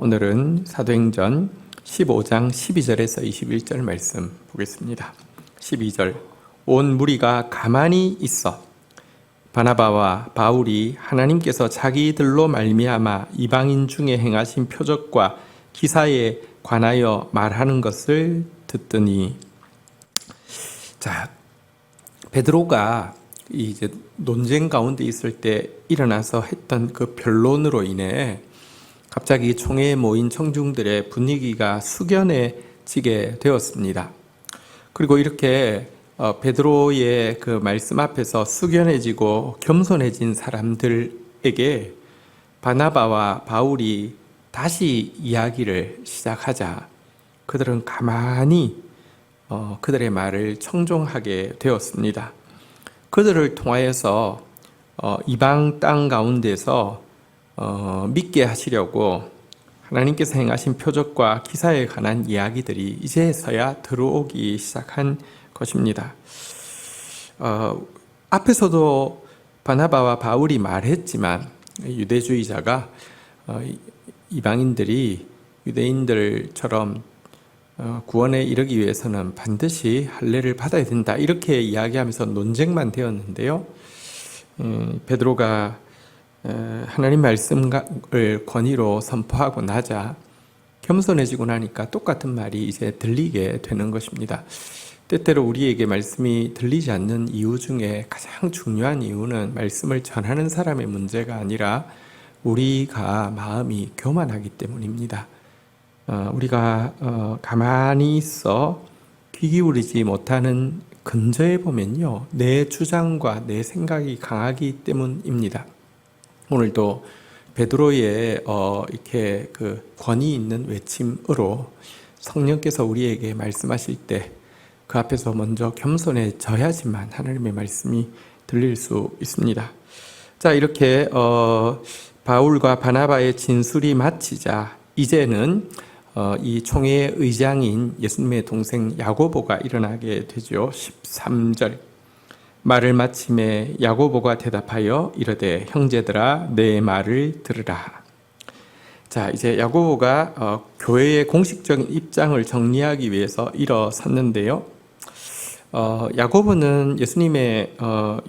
오늘은 사도행전 15장 12절에서 21절 말씀 보겠습니다. 12절 온 무리가 가만히 있어 바나바와 바울이 하나님께서 자기들로 말미암아 이방인 중에 행하신 표적과 기사에 관하여 말하는 것을 듣더니. 자, 베드로가 이제 논쟁 가운데 있을 때 일어나서 했던 그 변론으로 인해 갑자기 총회에 모인 청중들의 분위기가 숙연해지게 되었습니다. 그리고 이렇게 베드로의 그 말씀 앞에서 숙연해지고 겸손해진 사람들에게 바나바와 바울이 다시 이야기를 시작하자 그들은 가만히 그들의 말을 청종하게 되었습니다. 그들을 통하여서 이방 땅 가운데서 믿게 하시려고 하나님께서 행하신 표적과 기사에 관한 이야기들이 이제서야 들어오기 시작한 것입니다. 앞에서도 바나바와 바울이 말했지만 유대주의자가 이방인들이 유대인들처럼 구원에 이르기 위해서는 반드시 할례를 받아야 된다 이렇게 이야기하면서 논쟁만 되었는데요. 베드로가 하나님 말씀을 권위로 선포하고 나자 겸손해지고 나니까 똑같은 말이 이제 들리게 되는 것입니다. 때때로 우리에게 말씀이 들리지 않는 이유 중에 가장 중요한 이유는 말씀을 전하는 사람의 문제가 아니라 우리가 마음이 교만하기 때문입니다. 우리가 가만히 있어 귀 기울이지 못하는 근저에 보면요, 내 주장과 내 생각이 강하기 때문입니다. 오늘도 베드로의 이렇게 그 권위 있는 외침으로 성령께서 우리에게 말씀하실 때 그 앞에서 먼저 겸손해져야지만 하나님의 말씀이 들릴 수 있습니다. 자, 이렇게 바울과 바나바의 진술이 마치자 이제는 이 총회의 의장인 예수님의 동생 야고보가 일어나게 되죠. 13절 말을 마침에 야고보가 대답하여 이르되 형제들아 내 말을 들으라. 자, 이제 야고보가 교회의 공식적인 입장을 정리하기 위해서 일어섰는데요. 야고보는 예수님의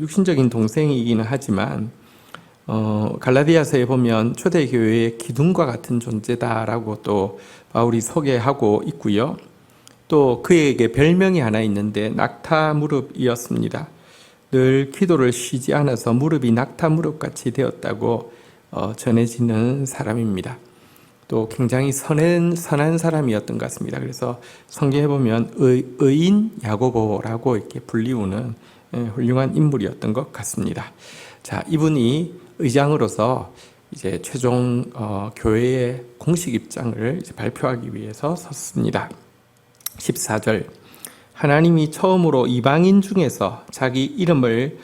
육신적인 동생이기는 하지만 갈라디아서에 보면 초대교회의 기둥과 같은 존재다라고 또 바울이 소개하고 있고요. 또 그에게 별명이 하나 있는데 낙타 무릎이었습니다. 늘 기도를 쉬지 않아서 무릎이 낙타 무릎같이 되었다고 전해지는 사람입니다. 또 굉장히 선한 사람이었던 것 같습니다. 그래서 성경에 보면 의인 야고보라고 이렇게 불리우는 훌륭한 인물이었던 것 같습니다. 자, 이분이 의장으로서 이제 최종 교회의 공식 입장을 이제 발표하기 위해서 섰습니다. 14절 하나님이 처음으로 이방인 중에서 자기 이름을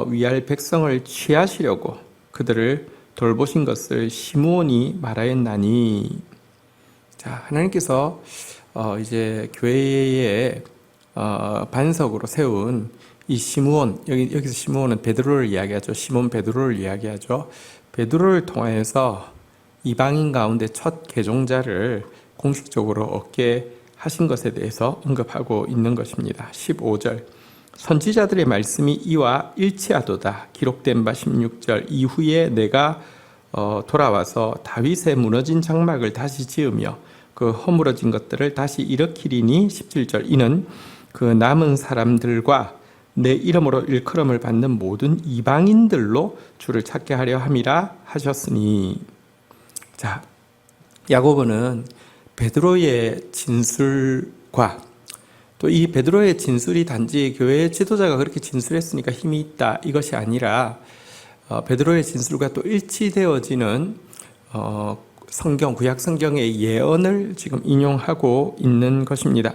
위할 백성을 취하시려고 그들을 돌보신 것을 시므온이 말하였나니. 자, 하나님께서 이제 교회의 반석으로 세운 이 시므온, 여기서 시므온은 베드로를 이야기하죠. 시몬 베드로를 이야기하죠. 베드로를 통하여서 이방인 가운데 첫 개종자를 공식적으로 얻게 하신 것에 대해서 언급하고 있는 것입니다. 15절 선지자들의 말씀이 이와 일치하도다. 기록된 바 16절 이후에 내가 돌아와서 다윗의 무너진 장막을 다시 지으며 그 허물어진 것들을 다시 일으키리니. 17절 이는 그 남은 사람들과 내 이름으로 일컬음을 받는 모든 이방인들로 주를 찾게 하려 함이라 하셨으니. 자, 야고보는 베드로의 진술과 또 이 베드로의 진술이 단지 교회의 지도자가 그렇게 진술했으니까 힘이 있다 이것이 아니라 베드로의 진술과 또 일치되어지는 성경, 구약 성경의 예언을 지금 인용하고 있는 것입니다.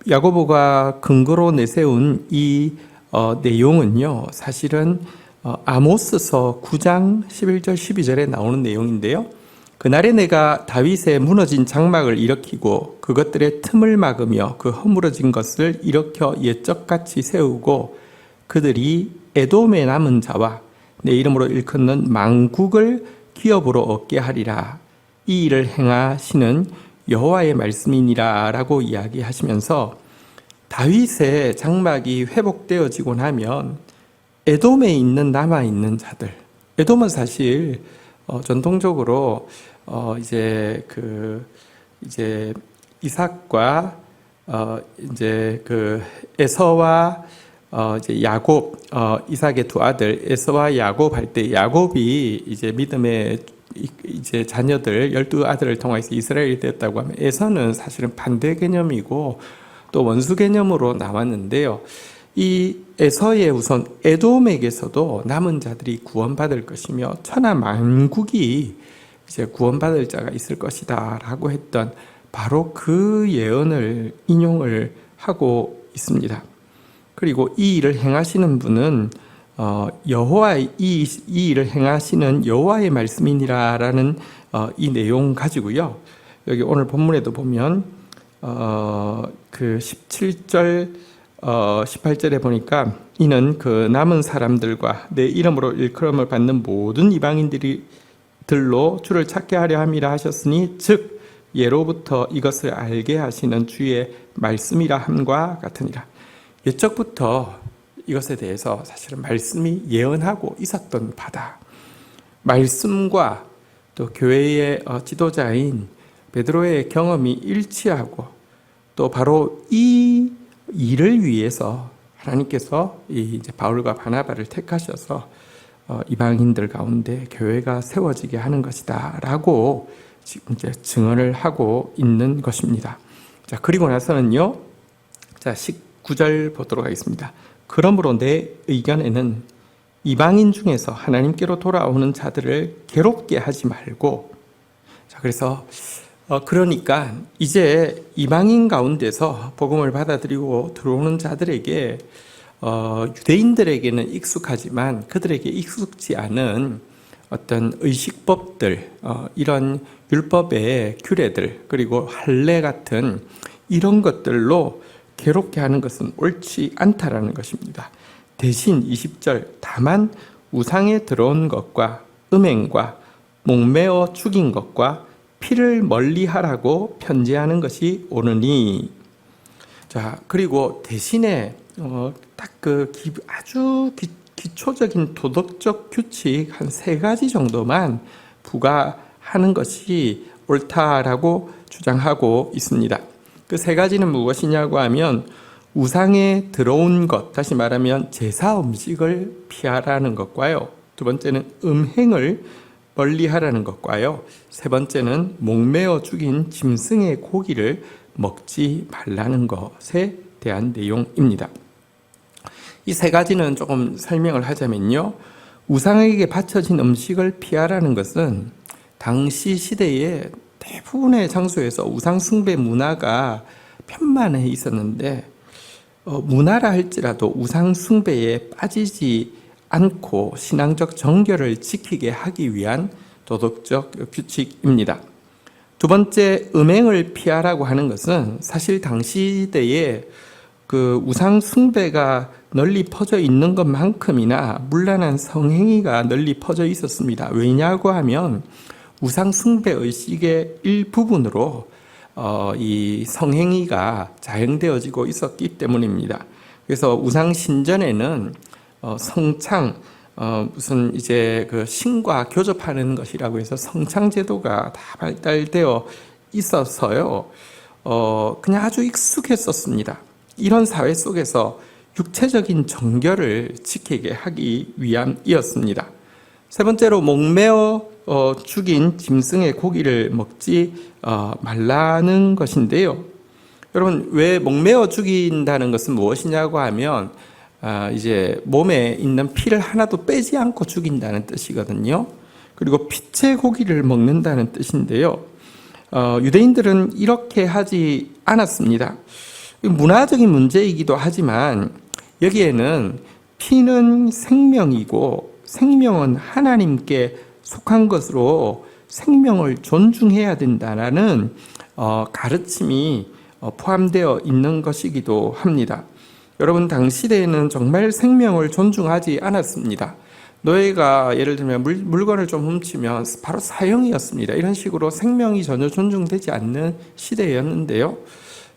야고보가 근거로 내세운 이 내용은요, 사실은 아모스서 9장 11절 12절에 나오는 내용인데요. 그날에 내가 다윗의 무너진 장막을 일으키고 그것들의 틈을 막으며 그 허물어진 것을 일으켜 옛적같이 세우고 그들이 에돔의 남은 자와 내 이름으로 일컫는 만국을 기업으로 얻게 하리라. 이 일을 행하시는 여호와의 말씀이니라라고 이야기하시면서 다윗의 장막이 회복되어지고 나면 에돔에 있는 남아있는 자들, 에돔은 사실 전통적으로 이제 이삭과 이제 에서와 이제 야곱, 이삭의 두 아들 에서와 야곱 할 때 야곱이 이제 믿음의 이제 자녀들 12아들을 통해서 이스라엘이 되었다고 하면 에서는 사실은 반대 개념이고 또 원수 개념으로 나왔는데요. 이 에서의 우선 에돔에게서도 남은 자들이 구원받을 것이며 천하 만국이 이제 구원받을 자가 있을 것이다라고 했던 바로 그 예언을 인용을 하고 있습니다. 그리고 이 일을 행하시는 분은 여호와의 이 일을 행하시는 여호와의 말씀이니라라는 이 내용 가지고요. 여기 오늘 본문에도 보면 그 17절 18절에 보니까 이는 그 남은 사람들과 내 이름으로 일컬음을 받는 모든 이방인들로 주를 찾게 하려 함이라 하셨으니 즉 예로부터 이것을 알게 하시는 주의 말씀이라 함과 같으니라. 옛적부터 이것에 대해서 사실은 말씀이 예언하고 있었던 바다. 말씀과 또 교회의 지도자인 베드로의 경험이 일치하고 또 바로 이 일을 위해서 하나님께서 이제 바울과 바나바를 택하셔서 이방인들 가운데 교회가 세워지게 하는 것이다라고 지금 이제 증언을 하고 있는 것입니다. 자, 그리고 나서는요. 자, 19절 보도록 하겠습니다. 그러므로 내 의견에는 이방인 중에서 하나님께로 돌아오는 자들을 괴롭게 하지 말고, 자, 그래서 그러니까 이제 이방인 가운데서 복음을 받아들이고 들어오는 자들에게 유대인들에게는 익숙하지만 그들에게 익숙지 않은 어떤 의식법들, 이런 율법의 규례들, 그리고 할례 같은 이런 것들로 괴롭게 하는 것은 옳지 않다라는 것입니다. 대신 20절 다만 우상에 들어온 것과 음행과 목매어 죽인 것과 피를 멀리하라고 편지하는 것이 옳으니. 자, 그리고 대신에 딱 아주 기초적인 도덕적 규칙 한 3가지 정도만 부과하는 것이 옳다라고 주장하고 있습니다. 그 3가지는 무엇이냐고 하면 우상에 들어온 것, 다시 말하면 제사 음식을 피하라는 것과요. 두 번째는 음행을 멀리하라는 것과요. 세 번째는 목매어 죽인 짐승의 고기를 먹지 말라는 것에 대한 내용입니다. 이 3가지는 조금 설명을 하자면요. 우상에게 바쳐진 음식을 피하라는 것은 당시 시대에 대부분의 장소에서 우상 숭배 문화가 편만해 있었는데 문화라 할지라도 우상 숭배에 빠지지 않고 신앙적 정결을 지키게 하기 위한 도덕적 규칙입니다. 두 번째, 음행을 피하라고 하는 것은 사실 당시 시대에 그 우상 숭배가 널리 퍼져 있는 것만큼이나 문란한 성행위가 널리 퍼져 있었습니다. 왜냐고 하면 우상 숭배 의식의 일부분으로 이 성행위가 자행되어지고 있었기 때문입니다. 그래서 우상 신전에는 성창, 무슨 이제 그 신과 교접하는 것이라고 해서 성창 제도가 다 발달되어 있어서요. 그냥 아주 익숙했었습니다. 이런 사회 속에서 육체적인 정결을 지키게 하기 위함이었습니다. 세 번째로 목매어 죽인 짐승의 고기를 먹지 말라는 것인데요. 여러분, 왜 목매어 죽인다는 것은 무엇이냐고 하면 이제 몸에 있는 피를 하나도 빼지 않고 죽인다는 뜻이거든요. 그리고 피체 고기를 먹는다는 뜻인데요. 유대인들은 이렇게 하지 않았습니다. 문화적인 문제이기도 하지만 여기에는 피는 생명이고 생명은 하나님께 속한 것으로 생명을 존중해야 된다는 가르침이 포함되어 있는 것이기도 합니다. 여러분, 당시대에는 정말 생명을 존중하지 않았습니다. 노예가 예를 들면 물건을 좀 훔치면 바로 사형이었습니다. 이런 식으로 생명이 전혀 존중되지 않는 시대였는데요.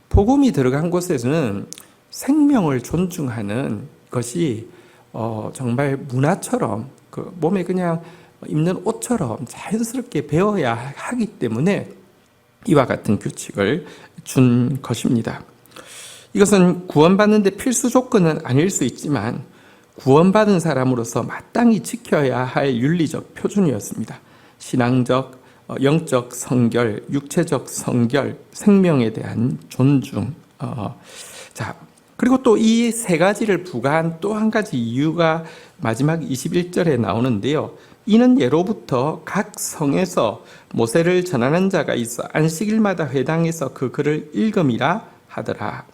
복음이 들어간 곳에서는 생명을 존중하는 것이 정말 문화처럼 그 몸에 그냥 입는 옷처럼 자연스럽게 배워야 하기 때문에 이와 같은 규칙을 준 것입니다. 이것은 구원받는 데 필수 조건은 아닐 수 있지만 구원받은 사람으로서 마땅히 지켜야 할 윤리적 표준이었습니다. 신앙적, 영적 성결, 육체적 성결, 생명에 대한 존중. 그리고 또 이 세 가지를 부과한 또 한 가지 이유가 마지막 21절에 나오는데요. 이는 예로부터 각 성에서 모세를 전하는 자가 있어 안식일마다 회당에서 그 글을 읽음이라 하더라.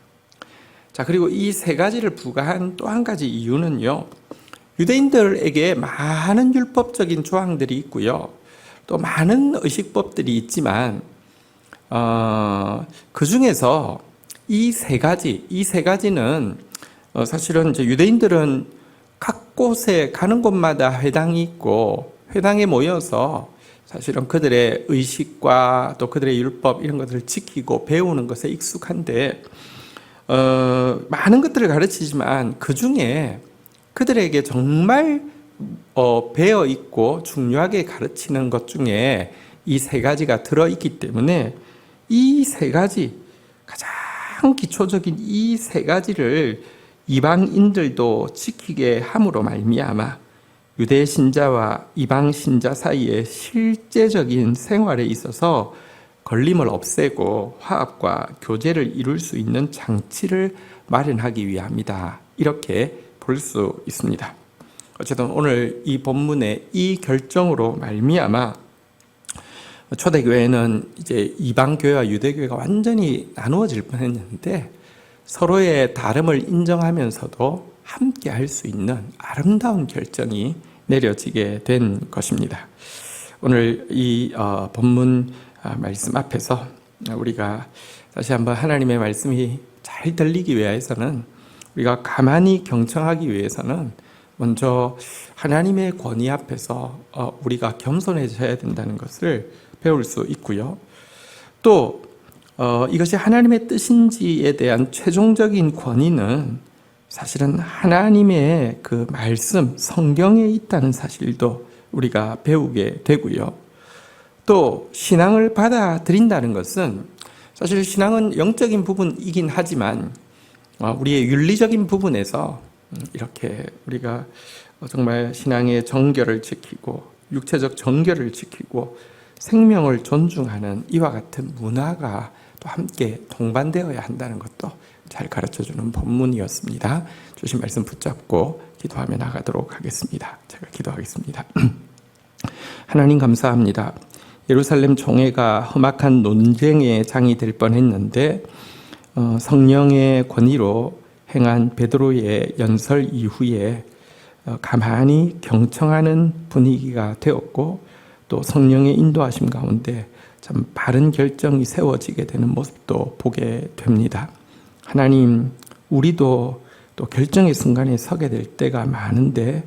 그리고 이 세 가지를 부과한 또 한 가지 이유는요. 유대인들에게 많은 율법적인 조항들이 있고요. 또 많은 의식법들이 있지만 그 중에서 이 세 가지는 사실은 이제 유대인들은 각 곳에 가는 곳마다 회당이 있고 회당에 모여서 사실은 그들의 의식과 또 그들의 율법 이런 것들을 지키고 배우는 것에 익숙한데 많은 것들을 가르치지만 그 중에 그들에게 정말 배어 있고 중요하게 가르치는 것 중에 이 세 가지가 들어있기 때문에 이 세 가지, 가장 기초적인 이 세 가지를 이방인들도 지키게 함으로 말미암아 유대 신자와 이방 신자 사이의 실제적인 생활에 있어서 걸림을 없애고 화합과 교제를 이룰 수 있는 장치를 마련하기 위함이다. 이렇게 볼 수 있습니다. 어쨌든 오늘 이 본문의 이 결정으로 말미암아 초대교회는 이제 이방교회와 유대교회가 완전히 나누어질 뻔했는데 서로의 다름을 인정하면서도 함께 할 수 있는 아름다운 결정이 내려지게 된 것입니다. 오늘 이 본문 말씀 앞에서 우리가 다시 한번 하나님의 말씀이 잘 들리기 위해서는 우리가 가만히 경청하기 위해서는 먼저 하나님의 권위 앞에서 우리가 겸손해져야 된다는 것을 배울 수 있고요. 또 이것이 하나님의 뜻인지에 대한 최종적인 권위는 사실은 하나님의 그 말씀, 성경에 있다는 사실도 우리가 배우게 되고요. 또 신앙을 받아들인다는 것은 사실 신앙은 영적인 부분이긴 하지만 우리의 윤리적인 부분에서 이렇게 우리가 정말 신앙의 정결을 지키고 육체적 정결을 지키고 생명을 존중하는 이와 같은 문화가 또 함께 동반되어야 한다는 것도 잘 가르쳐주는 본문이었습니다. 주신 말씀 붙잡고 기도하며 나가도록 하겠습니다. 제가 기도하겠습니다. 하나님 감사합니다. 예루살렘 총회가 험악한 논쟁의 장이 될 뻔했는데 성령의 권위로 행한 베드로의 연설 이후에 가만히 경청하는 분위기가 되었고 또 성령의 인도하심 가운데 참 바른 결정이 세워지게 되는 모습도 보게 됩니다. 하나님, 우리도 또 결정의 순간에 서게 될 때가 많은데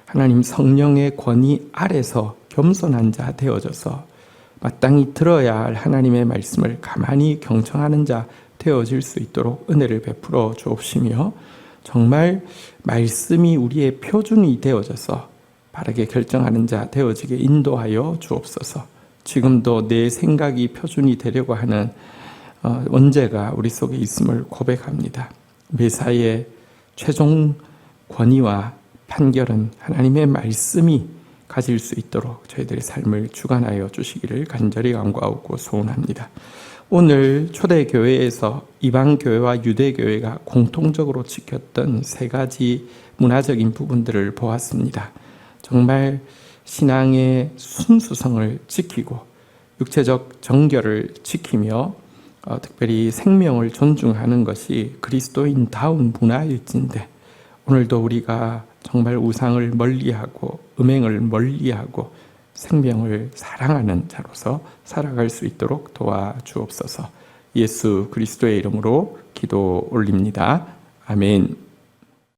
하나님 성령의 권위 아래서 겸손한 자 되어져서 마땅히 들어야 할 하나님의 말씀을 가만히 경청하는 자 되어질 수 있도록 은혜를 베풀어 주옵시며 정말 말씀이 우리의 표준이 되어져서 바르게 결정하는 자 되어지게 인도하여 주옵소서. 지금도 내 생각이 표준이 되려고 하는 원죄가 우리 속에 있음을 고백합니다. 매사의 최종 권위와 판결은 하나님의 말씀이 가질 수 있도록 저희들의 삶을 주관하여 주시기를 간절히 간구하고 소원합니다. 오늘 초대교회에서 이방교회와 유대교회가 공통적으로 지켰던 세 가지 문화적인 부분들을 보았습니다. 정말 신앙의 순수성을 지키고 육체적 정결을 지키며 특별히 생명을 존중하는 것이 그리스도인다운 문화일진데 오늘도 우리가 정말 우상을 멀리하고 음행을 멀리하고 생명을 사랑하는 자로서 살아갈 수 있도록 도와주옵소서. 예수 그리스도의 이름으로 기도 올립니다. 아멘.